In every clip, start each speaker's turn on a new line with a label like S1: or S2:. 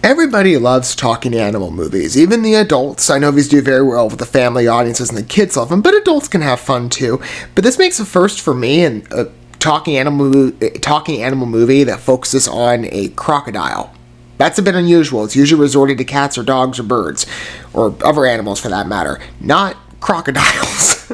S1: Everybody loves talking animal movies, even the adults. I know these do very well with the family audiences and the kids love them, but adults can have fun too. But this makes a first for me, and a talking animal movie that focuses on a crocodile. That's a bit unusual. It's usually resorted to cats or dogs or birds, or other animals for that matter, not crocodiles.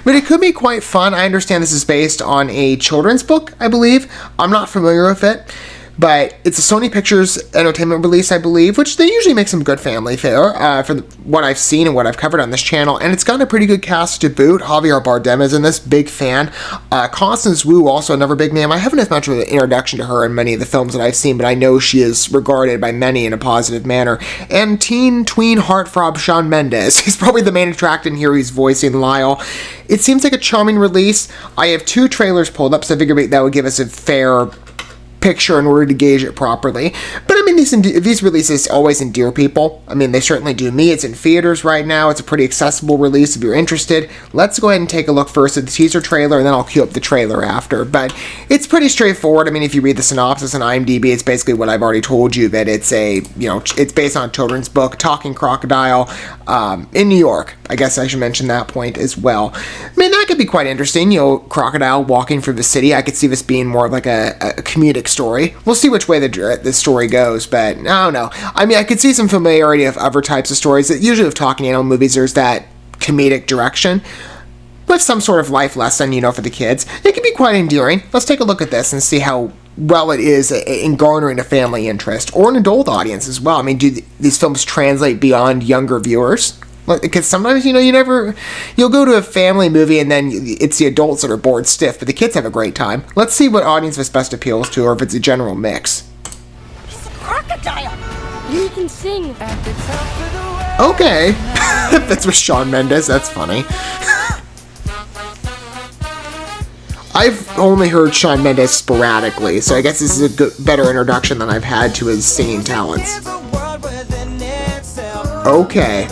S1: But it could be quite fun. I understand this is based on a children's book, I believe. I'm not familiar with it, but it's a Sony Pictures Entertainment release, I believe, which they usually make some good family fare for what I've seen and what I've covered on this channel. And it's got a pretty good cast to boot. Javier Bardem is in this, big fan. Constance Wu, also another big name. I haven't had much of an introduction to her in many of the films that I've seen, but I know she is regarded by many in a positive manner. And tween heartthrob Shawn Mendes. He's probably the main attraction here. He's voicing Lyle. It seems like a charming release. I have 2 trailers pulled up, so I figured that would give us a fair picture in order to gauge it properly. But I mean, these releases always endear people. I mean, they certainly do me. It's in theaters right now. It's a pretty accessible release if you're interested. Let's go ahead and take a look first at the teaser trailer, and then I'll cue up the trailer after. But it's pretty straightforward. I mean, if you read the synopsis on IMDb, it's basically what I've already told you, that it's it's based on a children's book, talking crocodile, in New York. I guess I should mention that point as well. I mean, that could be quite interesting. Crocodile walking through the city. I could see this being more of like a comedic story. We'll see which way the story goes, but I don't know. I mean, I could see some familiarity of other types of stories. Usually with talking animal movies, there's that comedic direction with some sort of life lesson, for the kids. It can be quite endearing. Let's take a look at this and see how well it is in garnering a family interest or an adult audience as well. I mean, do these films translate beyond younger viewers? Because sometimes, you'll go to a family movie and then it's the adults that are bored stiff, but the kids have a great time. Let's see what audience this best appeals to, or if it's a general mix.
S2: It's a crocodile! You can sing.
S1: Okay. That's with Shawn Mendes, that's funny. I've only heard Shawn Mendes sporadically, so I guess this is a better introduction than I've had to his singing talents. Okay.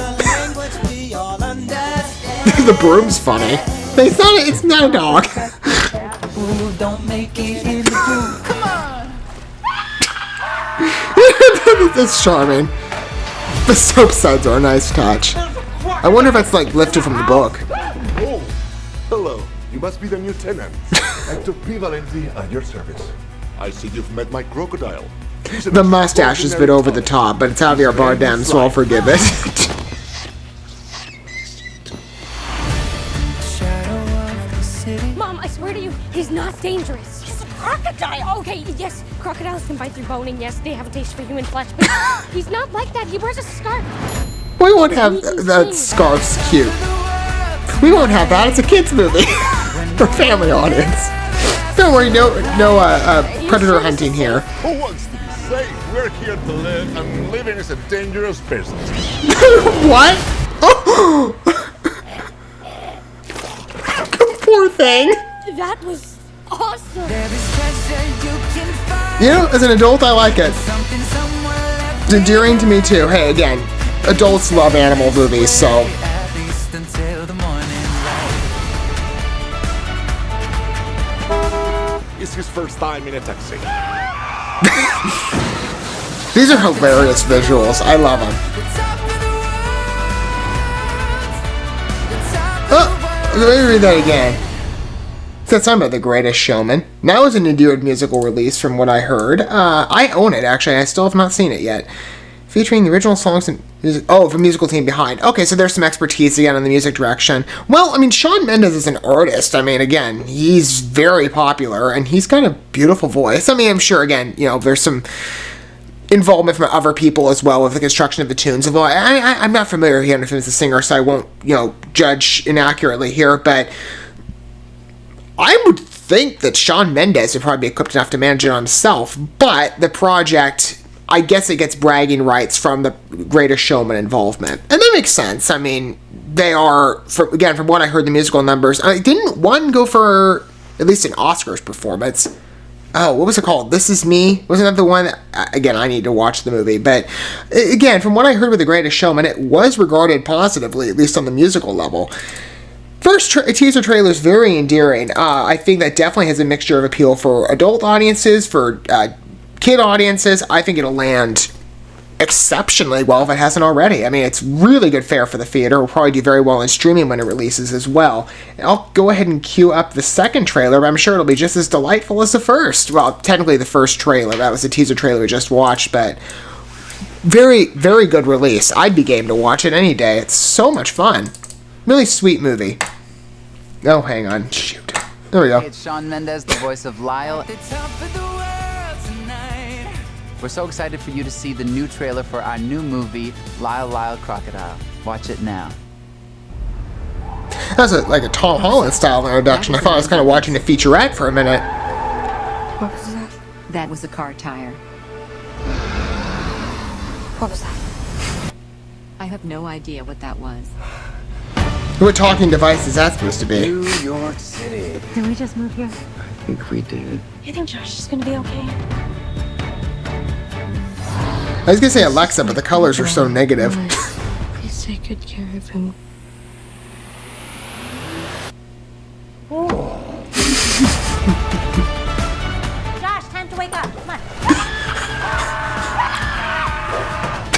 S1: The broom's funny. It's not a dog. That's charming. The soap suds are a nice touch. I wonder if that's lifted from the book.
S3: Oh, hello. You must be the new tenant. Actor P. Valenti at your service. I see you've met my crocodile.
S1: The mustache is a bit over the top, but it's Javier Bardem, so I'll forgive it.
S2: Mom, I swear to you, he's not dangerous. He's a crocodile. Okay, yes, crocodiles can bite through bone, and yes, they have a taste for human flesh, but he's not like that. He wears a scarf.
S1: We won't have that. Scarf's cute. We won't have that. It's a kids' movie for family audience. Don't worry, no predator hunting here.
S3: Who wants to be safe? We're here to live, and living is a dangerous business.
S1: What? Oh! Poor thing.
S2: That was awesome.
S1: As an adult, I like it. It's endearing to me too. Hey, again, adults love animal movies, so.
S3: It's his first time in a taxi.
S1: These are hilarious visuals. I love them. Oh, let me read that again. That's something about The Greatest Showman. Now is an endeared musical release from what I heard. I own it, actually. I still have not seen it yet. Featuring the original songs and music. Oh, the musical team behind. Okay, so there's some expertise again in the music direction. Well, I mean, Shawn Mendes is an artist. I mean, again, he's very popular, and he's got a beautiful voice. I mean, I'm sure, again, there's some involvement from other people as well with the construction of the tunes. Although I'm not familiar with him as a singer, so I won't, judge inaccurately here, but I would think that Shawn Mendes would probably be equipped enough to manage it himself, but the project, I guess it gets bragging rights from the Greatest Showman involvement. And that makes sense. I mean, they are, from what I heard, the musical numbers, didn't one go for at least an Oscars performance? Oh, what was it called? This Is Me? Wasn't that the one that, again, I need to watch the movie, but again, from what I heard with The Greatest Showman, it was regarded positively, at least on the musical level. First teaser trailer is very endearing. I think that definitely has a mixture of appeal for adult audiences, for kid audiences. I think it'll land exceptionally well if it hasn't already. I mean, it's really good fare for the theater. It'll probably do very well in streaming when it releases as well. And I'll go ahead and queue up the second trailer, but I'm sure it'll be just as delightful as the first. Well, technically the first trailer. That was the teaser trailer we just watched, but very, very good release. I'd be game to watch it any day. It's so much fun. Really sweet movie. Oh, hang on. Shoot. There we go.
S4: Hey, it's Shawn Mendes, the voice of LYLE. We're so excited for you to see the new trailer for our new movie, LYLE, Crocodile. Watch it now.
S1: That's like a Tom Holland style introduction. I thought I was kind of watching a featurette for a minute.
S2: What was that?
S5: That was a car tire.
S2: What was that?
S5: I have no idea what that was.
S1: What talking device is that supposed to be?
S6: New York City.
S2: Did we just move here?
S6: I think we did.
S2: You think Josh is gonna be okay?
S1: I was gonna say Alexa, but the colors are so negative.
S2: Please take good care of him. Josh, time to wake up. Come on.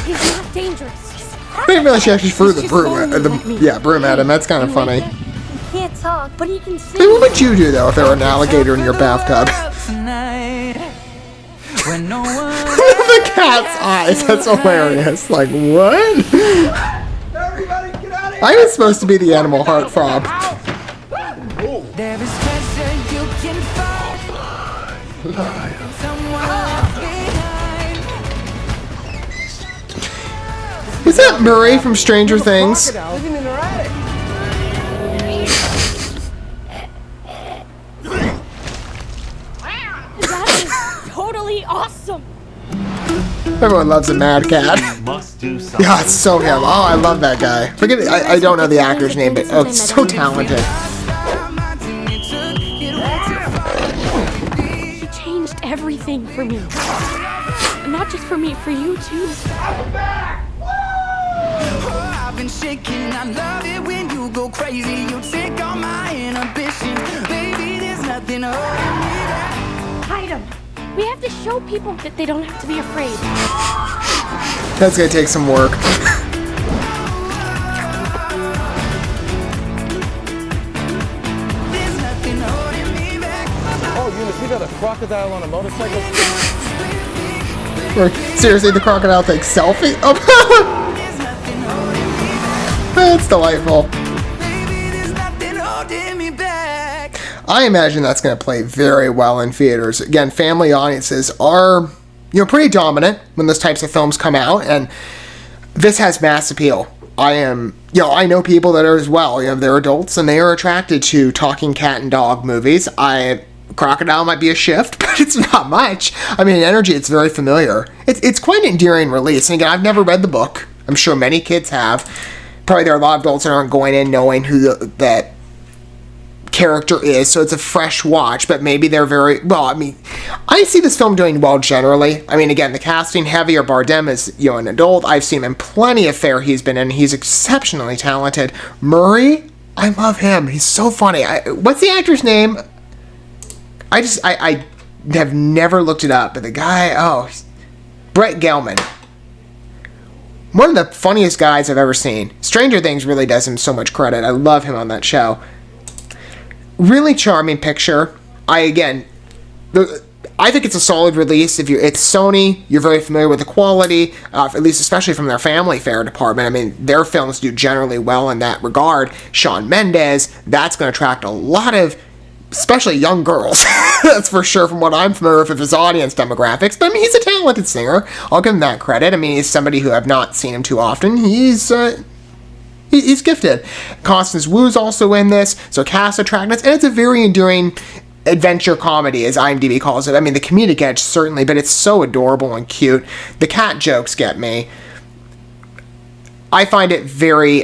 S2: He's not dangerous.
S1: I didn't realize she actually threw the broom broom at him. That's kind of funny.
S2: He can't talk, but he can see.
S1: Hey, what would you do though if there were an alligator in your bathtub? The cat's eyes. That's hilarious. Like what?
S6: Everybody get out of here!
S1: I was supposed to be the animal heartthrob.
S4: There is treasure you can find. Someone left behind.
S1: Is that Murray from Stranger Things?
S6: Living in their attic.
S2: That is totally awesome.
S1: Everyone loves a mad cat.
S7: Must do something.
S1: Yeah, it's so him. Oh, I love that guy. Forget it. I don't know the actor's name, but oh, it's so talented.
S2: He changed everything for me. And not just for me, for you too.
S4: I've been shaking. I love it when you go crazy. You take all my inhibition. Baby, there's nothing holding me back.
S2: Hide him. We have to show people that they don't have to be afraid.
S1: That's gonna take some work.
S4: There's nothing holding me back.
S6: Oh, Eunice, we got a crocodile on a motorcycle.
S1: Or, seriously, the crocodile takes selfie? Oh,
S4: There's nothing holding me back.
S1: that's delightful.
S4: Baby, there's nothing holding me back.
S1: I imagine that's going to play very well in theaters. Again, family audiences are, pretty dominant when those types of films come out, and this has mass appeal. I know people that are as well. They're adults and they are attracted to talking cat and dog movies. Crocodile might be a shift, but it's not much. I mean, in energy, it's very familiar. It's quite an endearing release. And again, I've never read the book. I'm sure many kids have. Probably there are a lot of adults that aren't going in knowing who that character is, so it's a fresh watch, but maybe they're very well. I mean, I see this film doing well generally. I mean, again, the casting, Javier Bardem is an adult. I've seen him in plenty of fare he's been in. He's exceptionally talented. Murray, I love him. He's so funny. What's the actor's name? I have never looked it up, but the guy, Brett Gelman. One of the funniest guys I've ever seen. Stranger Things really does him so much credit. I love him on that show. Really charming picture. I think it's a solid release. It's Sony, you're very familiar with the quality, at least especially from their family fare department. I mean, their films do generally well in that regard. Shawn Mendes, that's going to attract a lot of, especially young girls. That's for sure from what I'm familiar with his audience demographics. But I mean, he's a talented singer. I'll give him that credit. I mean, he's somebody who I've not seen him too often. He's gifted. Constance Wu's also in this, so cast attractiveness, and it's a very enduring adventure comedy, as IMDb calls it. I mean, the comedic edge certainly, but it's so adorable and cute. The cat jokes get me. I find it very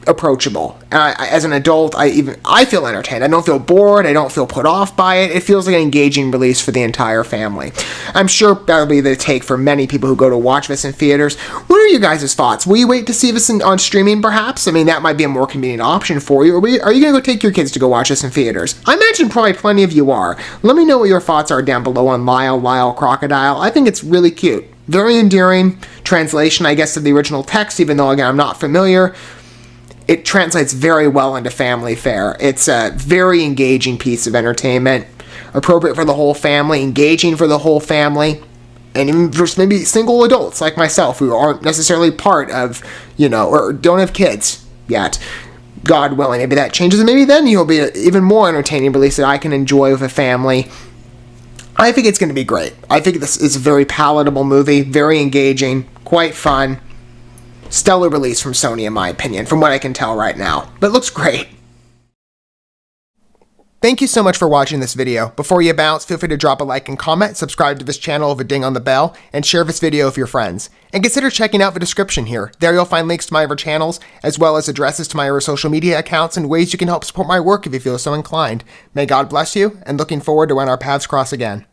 S1: approachable. As an adult, I feel entertained. I don't feel bored. I don't feel put off by it. It feels like an engaging release for the entire family. I'm sure that'll be the take for many people who go to watch this in theaters. What are you guys' thoughts? Will you wait to see this on streaming, perhaps? I mean, that might be a more convenient option for you. Or are you going to go take your kids to go watch this in theaters? I imagine probably plenty of you are. Let me know what your thoughts are down below on LYLE, Crocodile. I think it's really cute. Very endearing. Translation, I guess, of the original text, even though, again, I'm not familiar. It translates very well into family fare. It's a very engaging piece of entertainment, appropriate for the whole family, engaging for the whole family, and even for maybe single adults like myself who aren't necessarily part of, or don't have kids yet. God willing, maybe that changes, and maybe then you'll be an even more entertaining release that I can enjoy with a family. I think it's going to be great. I think this is a very palatable movie, very engaging, quite fun. Stellar release from Sony, in my opinion, from what I can tell right now. But it looks great. Thank you so much for watching this video. Before you bounce, feel free to drop a like and comment, subscribe to this channel with a ding on the bell, and share this video with your friends. And consider checking out the description here. There you'll find links to my other channels, as well as addresses to my other social media accounts and ways you can help support my work if you feel so inclined. May God bless you, and looking forward to when our paths cross again.